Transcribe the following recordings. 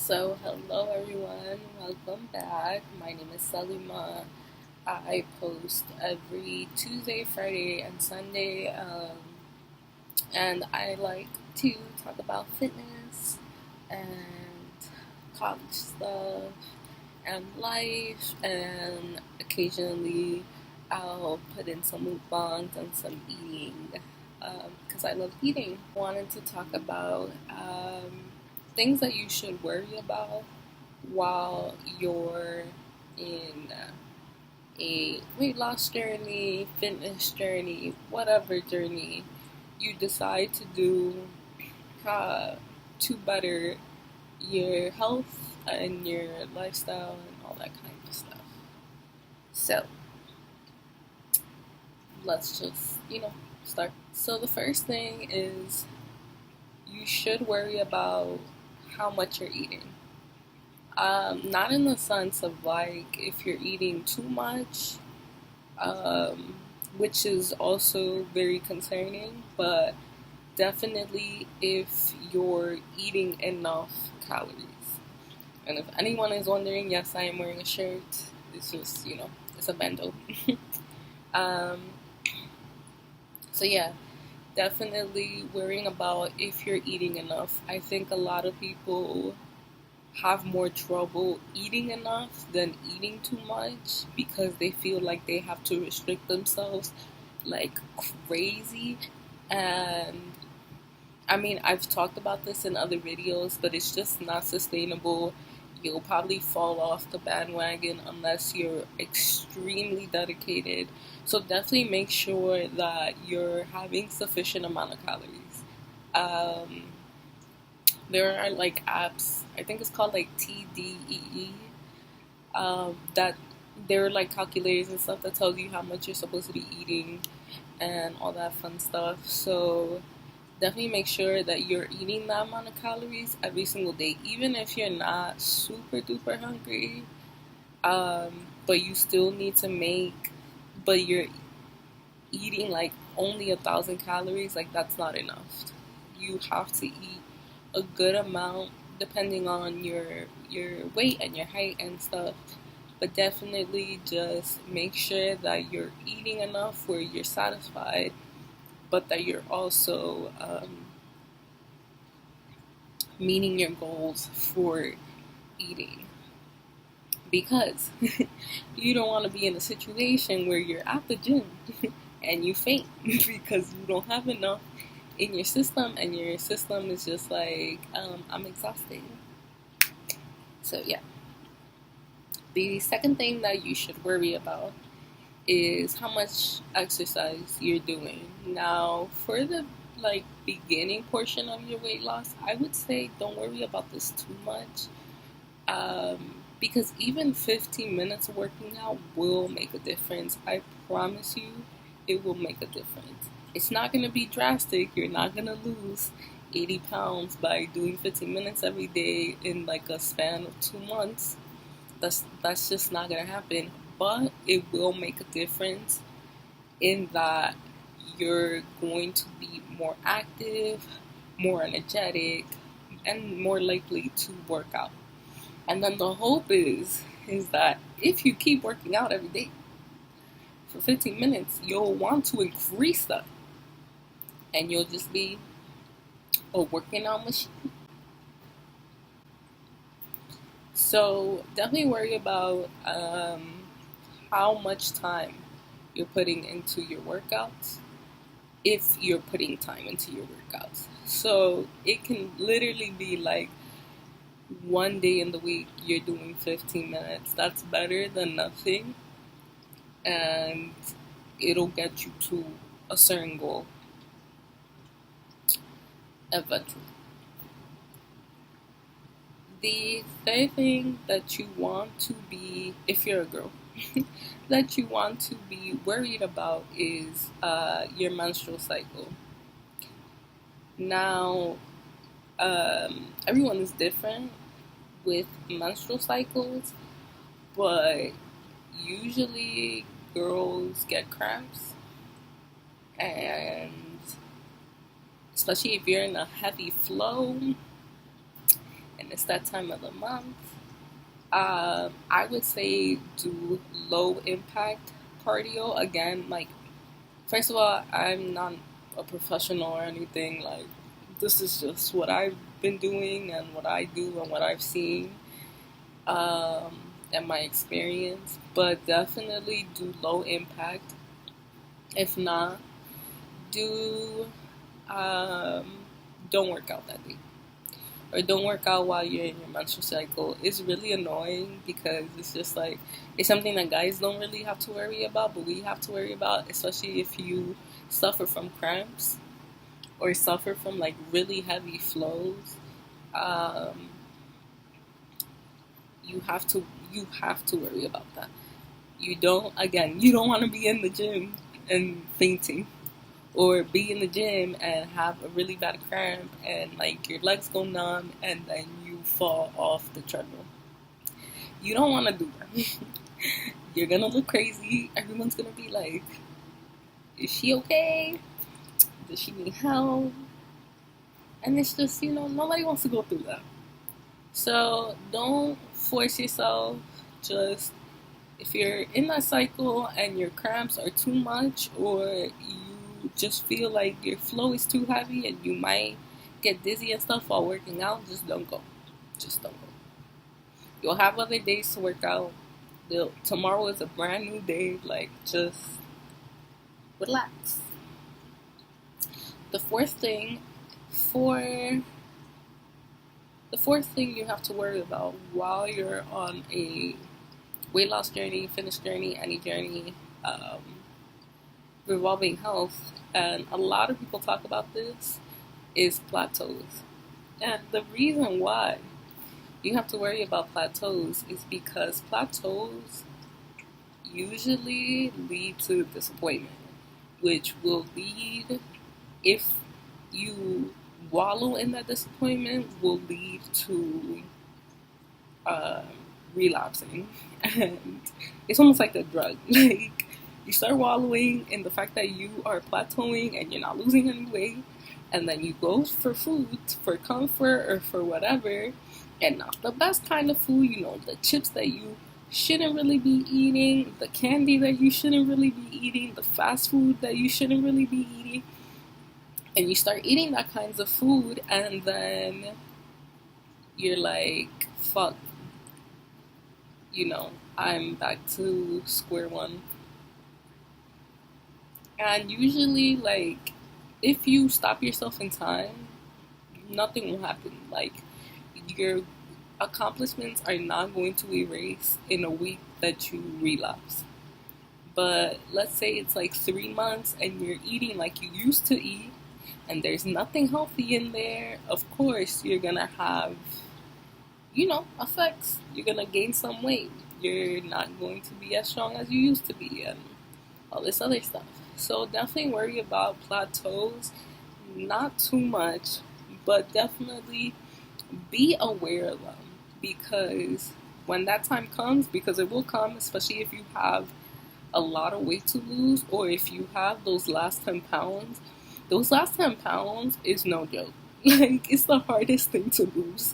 So, hello everyone, welcome back. My name is Salima. I post every Tuesday, Friday, and Sunday, and I like to talk about fitness and college stuff and life, and occasionally I'll put in some mukbangs and some eating because I love eating. I wanted to talk about things that you should worry about while you're in a weight loss journey, fitness journey, whatever journey you decide to do to better your health and your lifestyle and all that kind of stuff. So, let's just, start. So, the first thing is you should worry about how much you're eating. Not in the sense of like if you're eating too much, um, which is also very concerning, but definitely if you're eating enough calories. And if anyone is wondering, yes, I am wearing a shirt. It's just, it's a bando. um, so yeah, definitely worrying about if you're eating enough. I think a lot of people have more trouble eating enough than eating too much because they feel like they have to restrict themselves like crazy. And I mean, I've talked about this in other videos, but it's just not sustainable. You'll probably fall off the bandwagon unless you're extremely dedicated. So definitely make sure that you're having sufficient amount of calories. Um, there are like apps, I think it's called like TDEE, that there are like calculators and stuff that tells you how much you're supposed to be eating and all that fun stuff. So definitely make sure that you're eating that amount of calories every single day, even if you're not super duper hungry. But you still need to but you're eating like only 1,000 calories. Like that's not enough. You have to eat a good amount depending on your weight and your height and stuff. But definitely just make sure that you're eating enough where you're satisfied, but that you're also meeting your goals for eating. Because you don't want to be in a situation where you're at the gym and you faint because you don't have enough in your system and your system is just like, I'm exhausted. So, yeah. The second thing that you should worry about is how much exercise you're doing. Now, for the beginning portion of your weight loss, I would say don't worry about this too much, because even 15 minutes of working out will make a difference. I promise you, it will make a difference. It's not going to be drastic. You're not going to lose 80 pounds by doing 15 minutes every day in like a span of 2 months. That's just not going to happen. But it will make a difference in that you're going to be more active, more energetic, and more likely to work out. And then the hope is that if you keep working out every day for 15 minutes, you'll want to increase that. And you'll just be a working out machine. So definitely worry about how much time you're putting into your workouts, if you're putting time into your workouts. So it can literally be like one day in the week you're doing 15 minutes. That's better than nothing. And it'll get you to a certain goal eventually. The third thing that you want to be, if you're a girl, that you want to be worried about is your menstrual cycle. Now, everyone is different with menstrual cycles, but usually girls get cramps, and especially if you're in a heavy flow and it's that time of the month. I would say do low impact cardio. Again, like, first of all, I'm not a professional or anything. Like, this is just what I've been doing and what I do and what I've seen, and my experience. But definitely do low impact. If not, do um, don't work out that day, or don't work out while you're in your menstrual cycle. It's really annoying because it's just like, it's something that guys don't really have to worry about, but we have to worry about, especially if you suffer from cramps or suffer from like really heavy flows. Um, you have to worry about that. You don't want to be in the gym and fainting, or be in the gym and have a really bad cramp and like your legs go numb and then you fall off the treadmill. You don't want to do that. You're gonna look crazy. Everyone's gonna be like, is she okay? Does she need help? And it's just, nobody wants to go through that. So don't force yourself. Just, if you're in that cycle and your cramps are too much, or you just feel like your flow is too heavy and you might get dizzy and stuff while working out, just don't go. Just don't go. You'll have other days to work out. Tomorrow is a brand new day. Like, just relax. The fourth thing for the fourth thing you have to worry about while you're on a weight loss journey, fitness journey, any journey, revolving health, and a lot of people talk about this, is plateaus. And the reason why you have to worry about plateaus is because plateaus usually lead to disappointment, which will lead, if you wallow in that disappointment, will lead to um, relapsing. And it's almost like a drug. Like, you start wallowing in the fact that you are plateauing and you're not losing any weight, and then you go for food, for comfort or for whatever, and not the best kind of food, the chips that you shouldn't really be eating, the candy that you shouldn't really be eating, the fast food that you shouldn't really be eating, and you start eating that kinds of food, and then you're like, fuck, I'm back to square one. And usually, like, if you stop yourself in time, nothing will happen. Like, your accomplishments are not going to erase in a week that you relapse. But let's say it's like 3 months and you're eating like you used to eat, and there's nothing healthy in there. Of course, you're gonna have, effects. You're gonna gain some weight. You're not going to be as strong as you used to be, and all this other stuff. So definitely worry about plateaus. Not too much, but definitely be aware of them, because when that time comes, because it will come, especially if you have a lot of weight to lose, or if you have those last 10 pounds, those last 10 pounds is no joke. Like, it's the hardest thing to lose.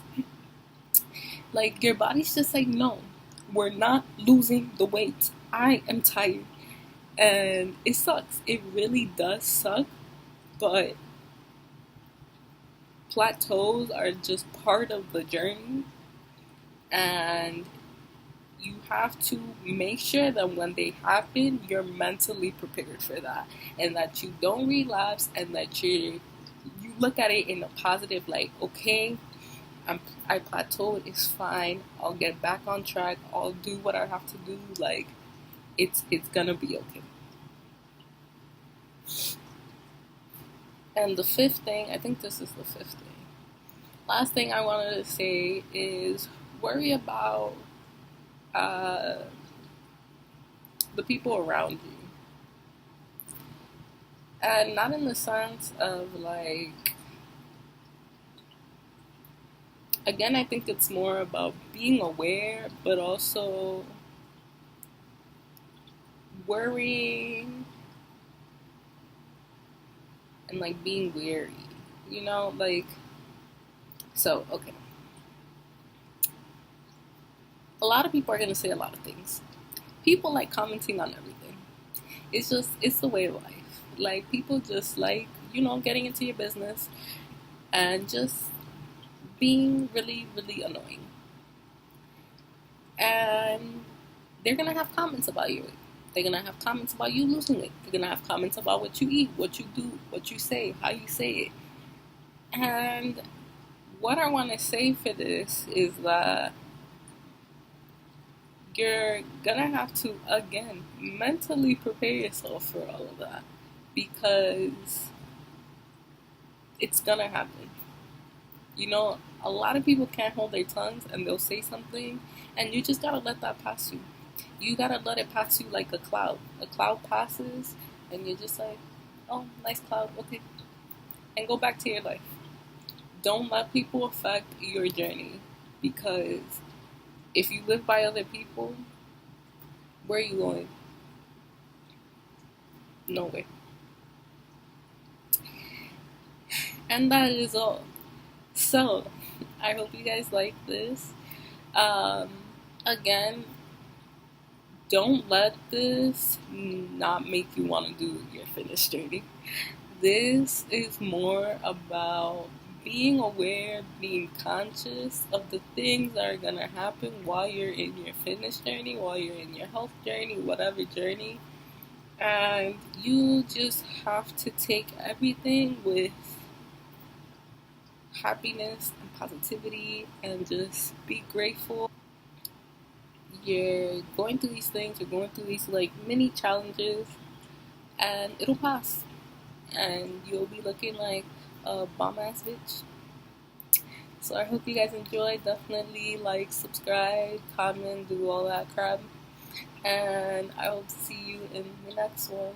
Like, your body's just like, no, we're not losing the weight. I am tired. And it sucks. It really does suck. But plateaus are just part of the journey. And you have to make sure that when they happen, you're mentally prepared for that. And that you don't relapse, and that you look at it in a positive, like, okay, I plateaued, it's fine, I'll get back on track, I'll do what I have to do, like, it's gonna be okay. And the fifth thing, I think this is the fifth thing, last thing I wanted to say is worry about the people around you. And not in the sense of, like, again, I think it's more about being aware, but also worrying and, like, being weary, like, so, okay. lot of people are going to say a lot of things. People like commenting on everything. It's the way of life. Like, people just like, getting into your business and just being really, really annoying. And they're going to have comments about you. They're going to have comments about you losing it. They're going to have comments about what you eat, what you do, what you say, how you say it. And what I want to say for this is that you're gonna have to, again, mentally prepare yourself for all of that, because it's gonna happen. A lot of people can't hold their tongues and they'll say something, and you just gotta let that pass you. You gotta let it pass you like a cloud. A cloud passes, and you're just like, oh, nice cloud, okay. And go back to your life. Don't let people affect your journey, because if you live by other people, where are you going? Nowhere. And that is all. So, I hope you guys like this. Um, Again, don't let this not make you want to do your fitness journey. This is more about being aware, being conscious of the things that are going to happen while you're in your fitness journey, while you're in your health journey, whatever journey. And you just have to take everything with happiness and positivity and just be grateful. You're going through these things, you're going through these like mini challenges, and it'll pass. And you'll be looking like a bomb ass bitch. So I hope you guys enjoyed. Definitely like, subscribe, comment, do all that crap. And I hope to see you in the next one.